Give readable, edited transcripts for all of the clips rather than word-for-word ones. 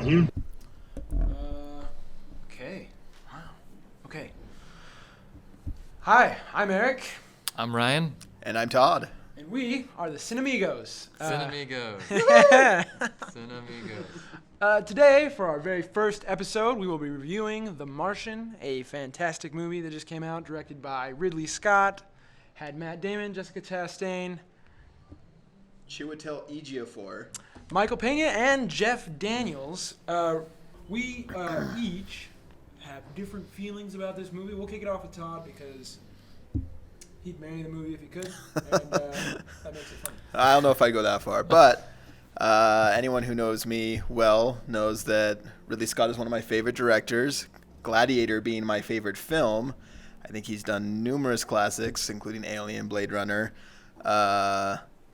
Okay. Wow. Okay. Hi, I'm Eric. I'm Ryan. And I'm Todd. And we are the CinAmigos. CinAmigos. CinAmigos. Today, for our very first episode, we will be reviewing The Martian, a fantastic movie that just came out, directed by Ridley Scott. Had Matt Damon, Jessica Chastain, Chiwetel Ejiofor, Michael Pena, and Jeff Daniels. We each have different feelings about this movie. We'll kick it off with Todd because he'd marry the movie if he could, and that makes it fun. I don't know if I'd go that far, but anyone who knows me well knows that Ridley Scott is one of my favorite directors, Gladiator being my favorite film. I think he's done numerous classics, including Alien, Blade Runner.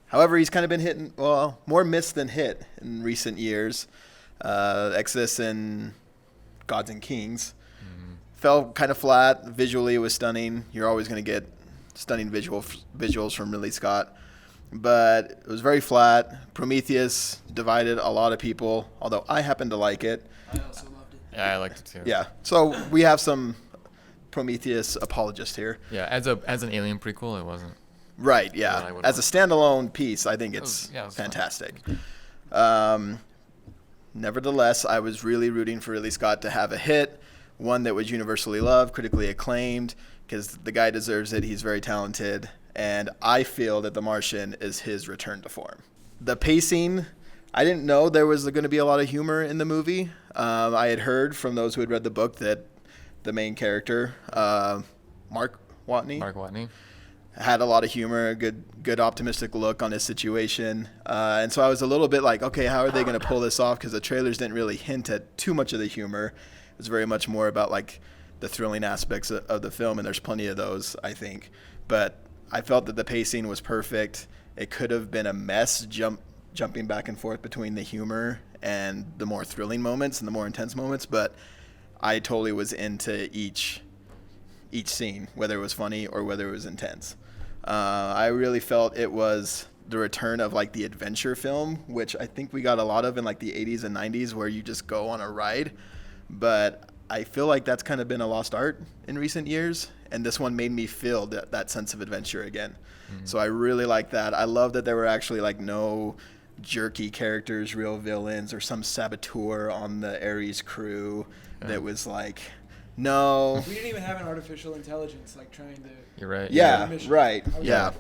However, he's kind of been more missed than hit in recent years. Exodus and Gods and Kings fell kind of flat. Visually, it was stunning. You're always going to get stunning visuals from Ridley Scott. But it was very flat. Prometheus divided a lot of people, although I happen to like it. I also loved it. Yeah, I liked it too. Yeah, so we have some Prometheus apologists here. Yeah, as an Alien prequel, it wasn't. Right, yeah. As a standalone piece, I think it's fantastic. Nevertheless, I was really rooting for Ridley Scott to have a hit, one that was universally loved, critically acclaimed, because the guy deserves it. He's very talented, and I feel that The Martian is his return to form. The pacing, I didn't know there was going to be a lot of humor in the movie. I had heard from those who had read the book that the main character, Mark Watney, had a lot of humor, a good optimistic look on his situation. And so I was a little bit like, okay, how are they going to pull this off? Because the trailers didn't really hint at too much of the humor. It was very much more about like the thrilling aspects of the film, and there's plenty of those, I think. But I felt that the pacing was perfect. It could have been a mess jumping back and forth between the humor and the more thrilling moments and the more intense moments, but I totally was into each scene, whether it was funny or whether it was intense. I really felt it was the return of like the adventure film, which I think we got a lot of in like the 80s and 90s, where you just go on a ride. But I feel like that's kind of been a lost art in recent years, and this one made me feel that sense of adventure again. Mm-hmm. So I really like that. I love that there were actually like no jerky characters, real villains, or some saboteur on the Ares crew that was like, no. We didn't even have an artificial intelligence like trying to. You're right. Yeah, right. I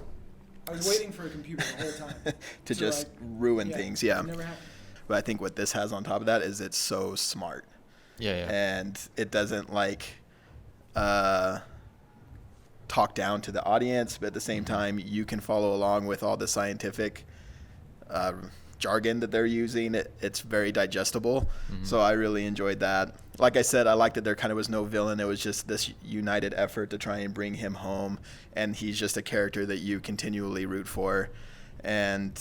was waiting for a computer the whole time to just ruin things. Yeah. It never happened. But I think what this has on top of that is it's so smart. Yeah. And it doesn't like talk down to the audience, but at the same time you can follow along with all the scientific jargon that they're using. It's very digestible. Mm-hmm. So I really enjoyed that. Like I said, I liked that there kind of was no villain. It was just this united effort to try and bring him home, and he's just a character that you continually root for. And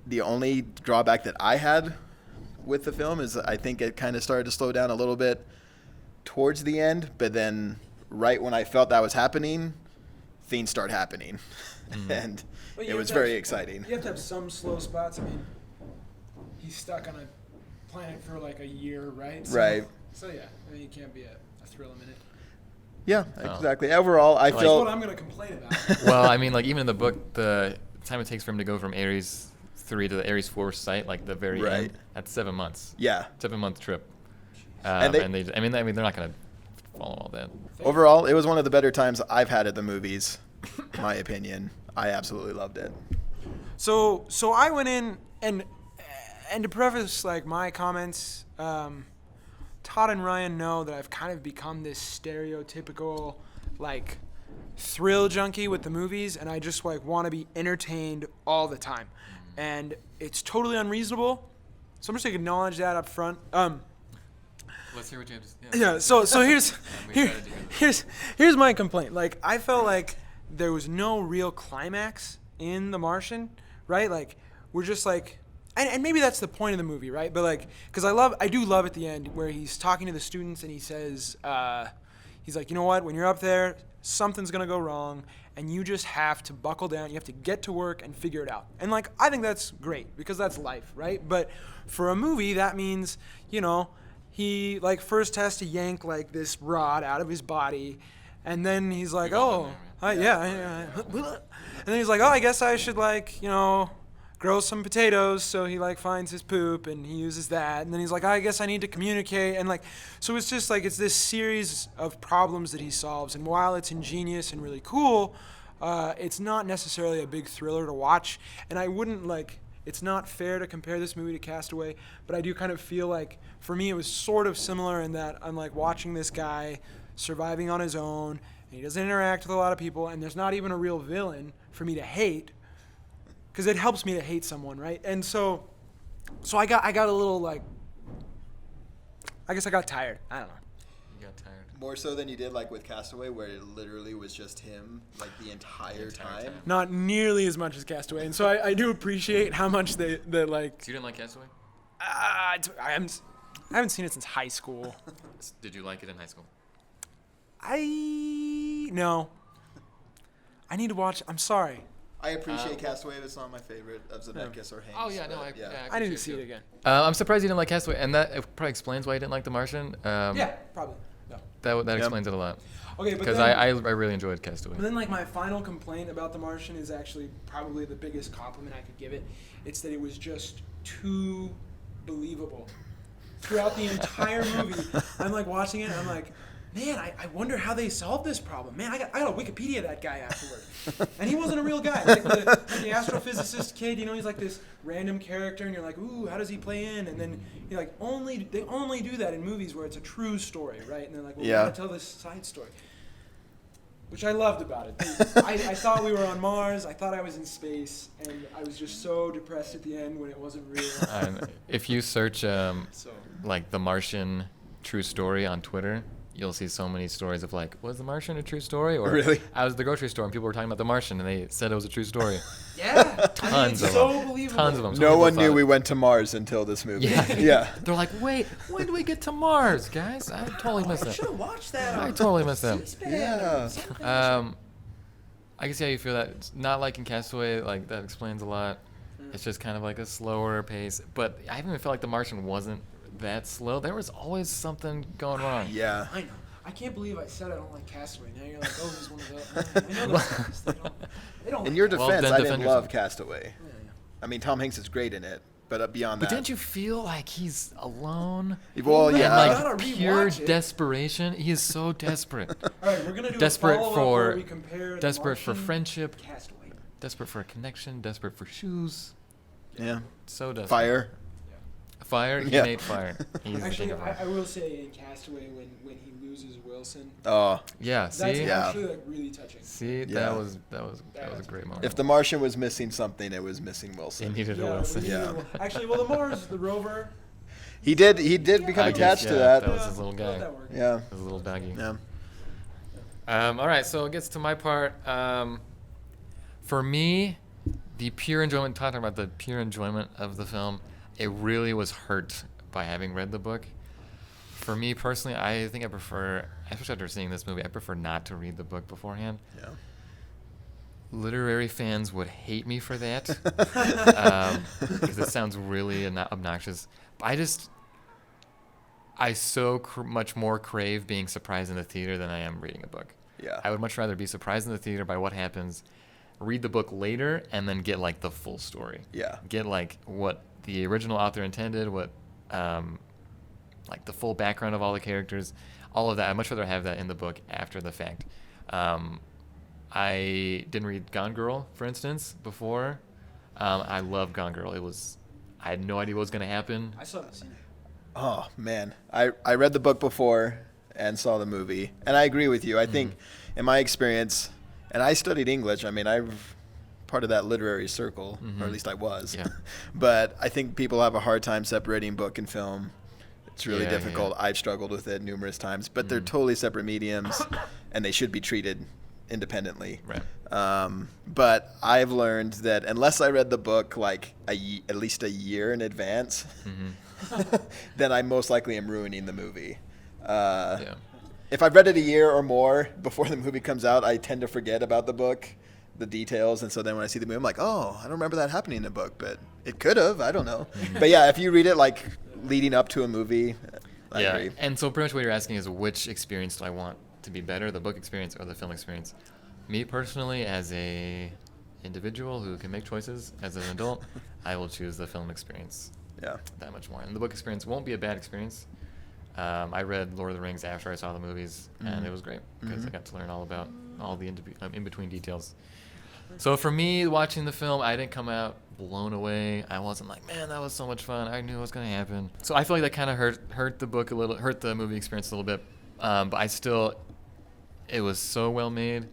the only drawback that I had with the film is I think it kind of started to slow down a little bit towards the end, but then right when I felt that was happening, things start happening. Mm-hmm. And it was very exciting. You have to have some slow spots. I mean, he's stuck on a planet for like a year, right? Right. So yeah, I mean, it can't be a thrill a minute. Yeah, exactly. Overall, I felt. That's what I'm going to complain about. Well, I mean, like even in the book, the time it takes for him to go from Ares 3 to the Ares 4 site, like the very end, that's 7 months. Yeah. 7-month trip. And they're not going to follow all that. Overall, it was one of the better times I've had at the movies, in my opinion. I absolutely loved it. So I went in and to preface like my comments, Todd and Ryan know that I've kind of become this stereotypical like thrill junkie with the movies, and I just like want to be entertained all the time, and it's totally unreasonable. So I'm just gonna acknowledge that up front. Let's hear what you have to say. Yeah. So here's my complaint. Like I felt like there was no real climax in The Martian, right? Like we're just like. And maybe that's the point of the movie, right? But like, because I do love at the end where he's talking to the students and he says, he's like, you know what? When you're up there, something's gonna go wrong, and you just have to buckle down. You have to get to work and figure it out. And like, I think that's great because that's life, right? But for a movie, that means, you know, he like first has to yank like this rod out of his body, and then he's like, oh, yeah. And then he's like, oh, I guess I should like, you know, grow some potatoes. So he like finds his poop and he uses that. And then he's like, I guess I need to communicate. And like, so it's just like, it's this series of problems that he solves. And while it's ingenious and really cool, it's not necessarily a big thriller to watch. And I wouldn't like, it's not fair to compare this movie to Castaway, but I do kind of feel like for me it was sort of similar in that I'm like watching this guy surviving on his own, and he doesn't interact with a lot of people, and there's not even a real villain for me to hate, because it helps me to hate someone, right? And so I got a little like, I guess I got tired. I don't know. You got tired. More so than you did like with Castaway, where it literally was just him like the entire time. Not nearly as much as Castaway, and so I do appreciate how much they like. So you didn't like Castaway? I haven't seen it since high school. Did you like it in high school? No. I need to watch. I'm sorry. I appreciate Castaway, but it's not my favorite of Zemeckis or Hanks. Oh yeah, no, I need to see it again. I'm surprised you didn't like Castaway, and that probably explains why you didn't like The Martian. Yeah, probably. No. That explains it a lot. Okay, but Because I really enjoyed Castaway. But then, like, my final complaint about The Martian is actually probably the biggest compliment I could give it. It's that it was just too believable. Throughout the entire movie, I'm, like, watching it, and I'm like, man, I wonder how they solved this problem. Man, I got to Wikipedia that guy afterward. And he wasn't a real guy. Like, the astrophysicist kid, you know, he's, like, this random character, and you're like, ooh, how does he play in? And then you're like, they only do that in movies where it's a true story, right? And they're like, well, we got to tell this side story. Which I loved about it. I thought we were on Mars. I thought I was in space, and I was just so depressed at the end when it wasn't real. If you search like The Martian true story on Twitter, you'll see so many stories of like, was The Martian a true story? Or really? I was at the grocery store and people were talking about The Martian and they said it was a true story. Yeah, Tons of so them. believable. Tons of them. No one knew we went to Mars until this movie. Yeah. They're like, wait, when do we get to Mars, guys? I totally missed I that. should have watched that. I totally missed that. Yeah. I can see how you feel that. It's not liking Castaway, like that explains a lot. It's just kind of like a slower pace. But I even felt like The Martian wasn't that slow. There was always something going wrong. Yeah. I know. I can't believe I said I don't like Castaway. Now you're like, oh, he's one of those. I know those guys. They don't In like your Castaway. defense, then I defend didn't love yourself. Castaway. Yeah. I mean, Tom Hanks is great in it, but beyond But that. didn't you feel like he's alone? Well, man, yeah. I And gotta like pure rewatch it. desperation. He is so desperate. All right, we're gonna do Desperate a follow-up for- where we compare The desperate for Martian, friendship. Castaway. Desperate for a connection. Desperate for shoes. Yeah. So desperate. Fire. Fire. He Yeah. made fire. He's the Actually, king of fire. I will say in Castaway when he loses Wilson, Oh. Yeah. that's See. Yeah. actually like really touching. See. Yeah. That was a great moment. If The Martian was missing something, it was missing He Wilson. needed a Yeah, Wilson. we need Yeah. a- Actually, well, the Mars, the rover. He did become I guess, attached to yeah, that. that was his little Let guy. that work. Yeah. His little doggy. Yeah. All right, so it gets to my part. For me, the pure enjoyment, talking about the pure enjoyment of the film, it really was hurt by having read the book. For me personally, I think I prefer, especially after seeing this movie, I prefer not to read the book beforehand. Yeah. Literary fans would hate me for that because it sounds really obnoxious. I so much more crave being surprised in the theater than I am reading a book. Yeah. I would much rather be surprised in the theater by what happens, read the book later, and then get like the full story. Yeah. Get like what the original author intended, what like the full background of all the characters, all of that. I'd much rather have that in the book after the fact. I didn't read Gone Girl, for instance, before. I love Gone Girl. I had no idea what was going to happen. I still haven't seen it. Oh man, I read the book before and saw the movie, and I agree with you. I think, in my experience, and I studied English. I mean, I'm part of that literary circle, or at least I was. Yeah. But I think people have a hard time separating book and film. It's really Yeah, difficult. yeah. I've struggled with it numerous times, but they're totally separate mediums, and they should be treated independently. Right. But I've learned that unless I read the book like at least a year in advance, then I most likely am ruining the movie. Yeah. If I've read it a year or more before the movie comes out, I tend to forget about the book, the details, and so then when I see the movie, I'm like, oh, I don't remember that happening in the book, but it could have. I don't know. But yeah, if you read it like leading up to a movie, I agree. And so pretty much what you're asking is which experience do I want to be better, the book experience or the film experience? Me personally, as a individual who can make choices as an adult, I will choose the film experience. Yeah. That much more. And the book experience won't be a bad experience. I read Lord of the Rings after I saw the movies, and it was great because I got to learn all about all the in-between details. So for me, watching the film, I didn't come out blown away. I wasn't like, man, that was so much fun. I knew it was going to happen. So I feel like that kind of hurt the book a little, hurt the movie experience a little bit. But it was so well made.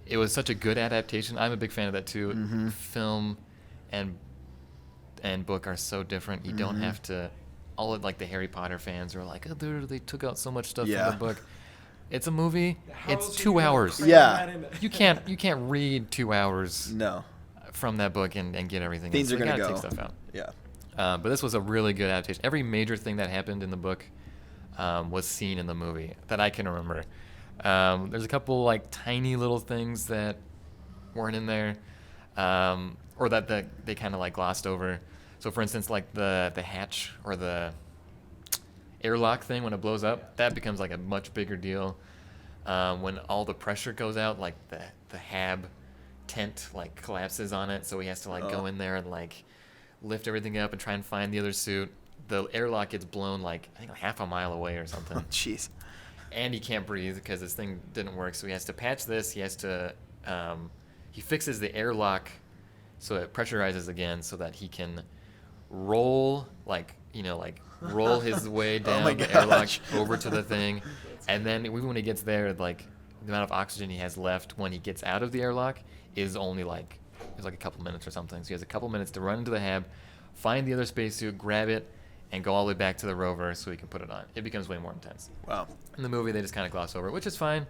It was such a good adaptation. I'm a big fan of that too. Film and book are so different. You don't have to. All of like the Harry Potter fans are like, oh, they took out so much stuff from the book. It's a movie. It's 2 hours. Yeah. You can't read 2 hours. No. From that book and get everything. Things are gonna go. Take stuff out. Yeah. But this was a really good adaptation. Every major thing that happened in the book was seen in the movie that I can remember. There's a couple like tiny little things that weren't in there, or that they kind of like glossed over. So for instance, like the hatch or the airlock thing, when it blows up, that becomes like a much bigger deal. When all the pressure goes out, like the hab tent like collapses on it, so he has to like go in there and like lift everything up and try and find the other suit. The airlock gets blown like I think half a mile away or something. Jeez. And he can't breathe because this thing didn't work, so he has to patch this. He has to he fixes the airlock so it pressurizes again so that he can roll roll his way down the airlock over to the thing. And then even when he gets there, like the amount of oxygen he has left when he gets out of the airlock is only like a couple minutes or something. So he has a couple minutes to run into the hab, find the other spacesuit, grab it, and go all the way back to the rover so he can put it on. It becomes way more intense. Wow. In the movie, they just kind of gloss over it, which is fine.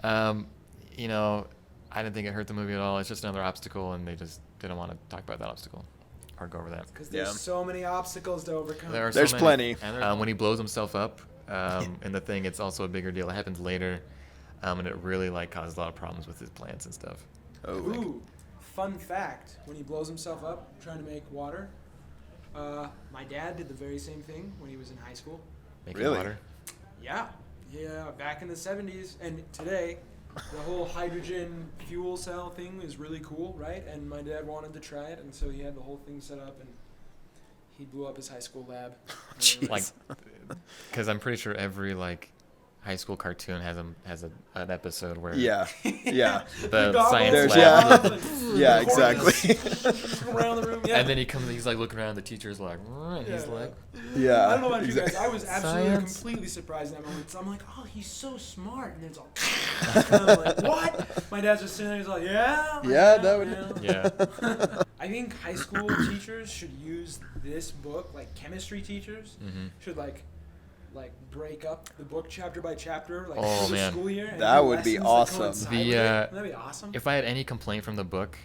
I didn't think it hurt the movie at all. It's just another obstacle, and they just didn't want to talk about that obstacle or go over that. Because there's so many obstacles to overcome. There's plenty. And when he blows himself up in the thing, it's also a bigger deal. It happens later, and it really like causes a lot of problems with his plants and stuff. Oh. Ooh, fun fact: when he blows himself up trying to make water, my dad did the very same thing when he was in high school. Making Really? water. Yeah, back in the 70s and today, the whole hydrogen fuel cell thing is really cool, right? And my dad wanted to try it, and so he had the whole thing set up, and he blew up his high school lab. Like, because I'm pretty sure every like high school cartoon has an episode where Yeah. the science There's- lab. Yeah, exactly. Around the room, yeah. And then he's like looking around, the teacher's like, and he's like, Yeah. I don't know about you guys. I was absolutely Science. completely surprised in that moment. So I'm like, oh, he's so smart. And then it's all, and I'm like, what? My dad's just sitting there. He's like, yeah. Yeah, that would. yeah. I think high school teachers should use this book, like chemistry teachers should like break up the book chapter by chapter, like Oh, for the man. school year. And That do would be lessons that awesome. coincide The, with it. That'd be awesome. If I had any complaint from the book,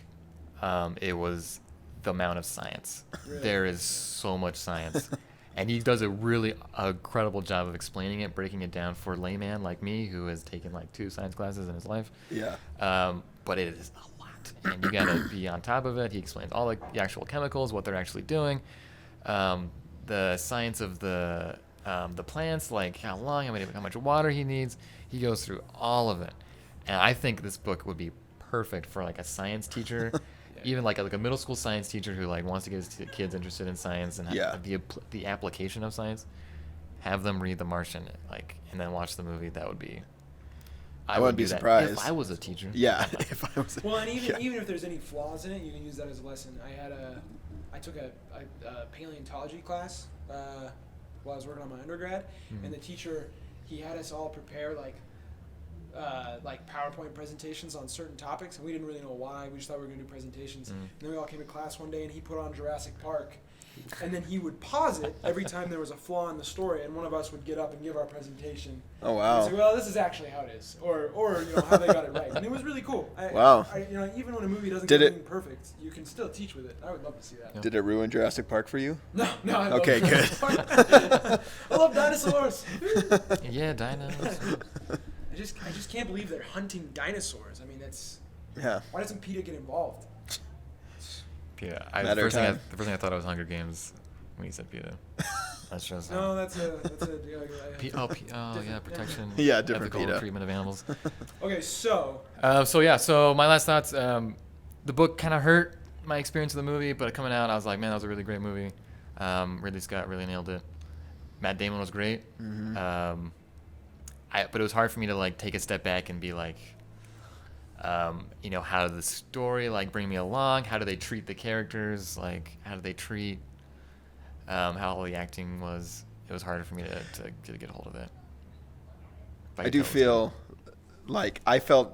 it was the amount of science. Really? There is so much science. And he does a really incredible job of explaining it, breaking it down for layman like me, who has taken like 2 science classes in his life. Yeah. But it is a lot, and you gotta be on top of it. He explains all the actual chemicals, what they're actually doing, the science of the plants, like how long, how much water he needs. He goes through all of it, and I think this book would be perfect for like a science teacher. Even like a middle school science teacher who like wants to get his kids interested in science and the application of science. Have them read The Martian, and then watch the movie. That would be. I wouldn't be do that surprised if I was a teacher. Yeah. If I was. Well, and even if there's any flaws in it, you can use that as a lesson. I took a paleontology class while I was working on my undergrad, and the teacher, he had us all prepare like PowerPoint presentations on certain topics, and we didn't really know why. We just thought we were going to do presentations. And then we all came to class one day, and he put on Jurassic Park, and then he would pause it every time there was a flaw in the story, and one of us would get up and give our presentation. Oh And wow. say, well, this is actually how it is, or how they got it right, and it was really cool. Wow. Even when a movie doesn't Did get it- anything perfect, you can still teach with it. I would love to see that. Did it ruin Jurassic Park for you? No, I love Okay, good. I love dinosaurs. Yeah, dinos. I just can't believe they're hunting dinosaurs. I mean, that's Yeah. why doesn't PETA get involved? PETA. The Matter of first thing time. I thought it was Hunger Games when you said PETA. That's just No, that's a yeah, protection. Yeah, different ethical PETA. treatment of animals. Okay, so So my last thoughts. The book kind of hurt my experience of the movie, but coming out, I was like, man, that was a really great movie. Ridley Scott really nailed it. Matt Damon was great. Mm-hmm. But it was hard for me to like take a step back and be like, how did the story like bring me along? How do they treat the characters? Like, how do they treat how all the acting was? It was harder for me to get a hold of it. But I do it was feel like I felt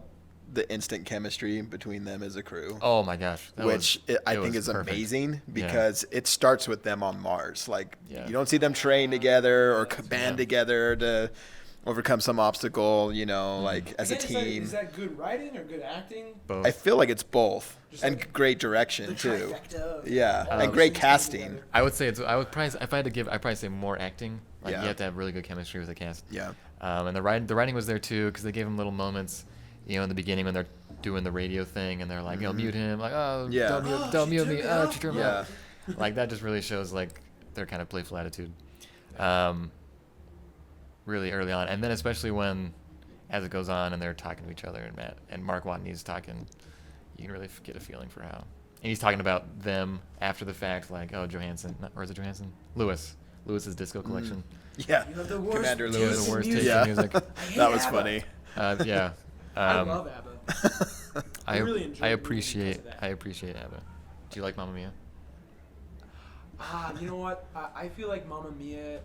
the instant chemistry between them as a crew. Oh my gosh! I think is perfect. amazing because it starts with them on Mars. Like Yeah. you don't see them train together or band Yeah. together to overcome some obstacle. Like as a again, team. is that good writing or good acting? Both. I feel like it's both, Just and like great direction The too. trifecta of Yeah, all and those great things coming casting. together. I would say I would probably if I had to give, I'd probably say more acting. Like Yeah. you have to have really good chemistry with the cast. Yeah. And the writing was there too because they gave him little moments, in the beginning when they're doing the radio thing and they're like, mute him, like, oh, Yeah. don't she mute took me, it oh, off? she turned me Yeah. off. Like that just really shows like their kind of playful attitude, really early on, and then especially when, as it goes on and they're talking to each other and Matt and Mark Watney's talking, you can really get a feeling for how, and he's talking about them after the fact, like, oh, or is it Johansson? Lewis's disco collection. Yeah. You have the worst Commander taste He Lewis. has the worst in taste Yeah. in music. I hate That was ABBA. funny. Yeah. I love ABBA. I really enjoy I the movie appreciate because of that. ABBA. Do you like Mamma Mia? You know what? I feel like Mamma Mia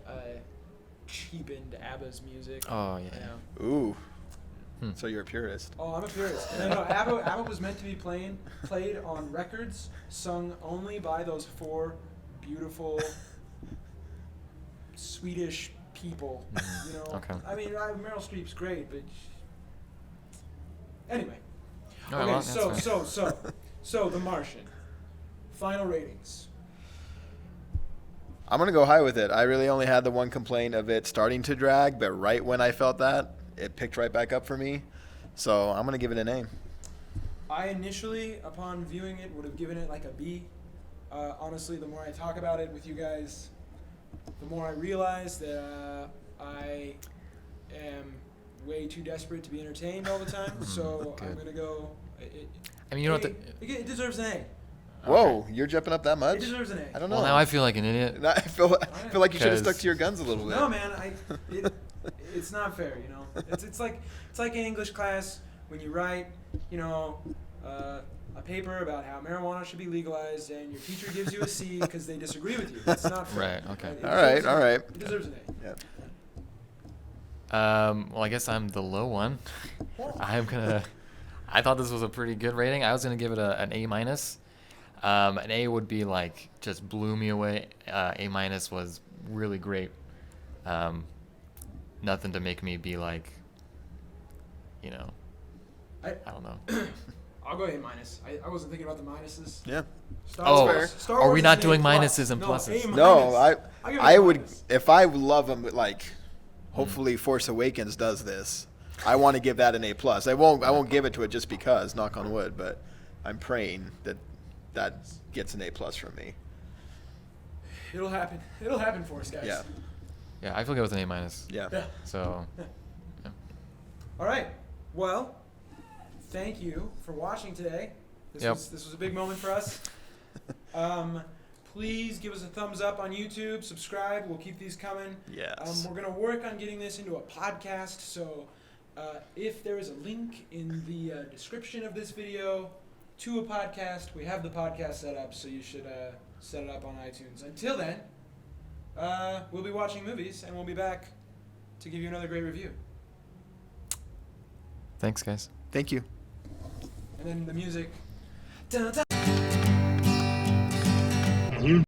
cheapened ABBA's music. Oh, yeah. You know? Ooh. Hmm. So you're a purist. Oh, I'm a purist. And no, ABBA was meant to be played on records sung only by those four beautiful Swedish people. You know. Okay. I mean, Meryl Streep's great, but anyway. All right, Okay, well, that's fine. so The Martian. Final ratings. I'm gonna go high with it. I really only had the one complaint of it starting to drag, but right when I felt that, it picked right back up for me. So I'm gonna give it an A. I initially, upon viewing it, would have given it like a B. Honestly, the more I talk about it with you guys, the more I realize that I am way too desperate to be entertained all the time. So I'm Good. gonna go. I mean, you don't have It deserves an A. Whoa, you're jumping up that It much? deserves an A. I don't know. Well, now I feel like an idiot. I feel like you should have stuck 'Cause- to your guns a little bit. No, man, it's not fair, you know. It's like in English class when you write, a paper about how marijuana should be legalized, and your teacher gives you a C because they disagree with you. That's not fair. Right, okay. It All right, deserves an all A. right. It deserves an A. Yeah. Well, I guess I'm the low one. I thought this was a pretty good rating. I was gonna give it an A minus. An A would be like just blew me away. A minus was really great. Nothing to make me be like, I don't know. I'll go A minus. I wasn't thinking about the minuses. Yeah. Star Are Wars we is not an doing A plus. minuses and No, pluses? A minus. No, I'll give it I a would minus. if I love them like. Hopefully, Force Awakens does this. I want to give that an A plus. I won't give it to it just because, knock on wood, but I'm praying that gets an A plus from me. It'll happen. It'll happen for us, guys. Yeah. Yeah, I feel good with an A minus. Yeah. Yeah. So, yeah. All right. Well, thank you for watching today. This Yep. was a big moment for us. Please give us a thumbs up on YouTube. Subscribe. We'll keep these coming. Yes. We're gonna work on getting this into a podcast. So, if there is a link in the description of this video to a podcast, we have the podcast set up. So you should set it up on iTunes. Until then, we'll be watching movies, and we'll be back to give you another great review. Thanks, guys. Thank you. And then the music. Dun, dun.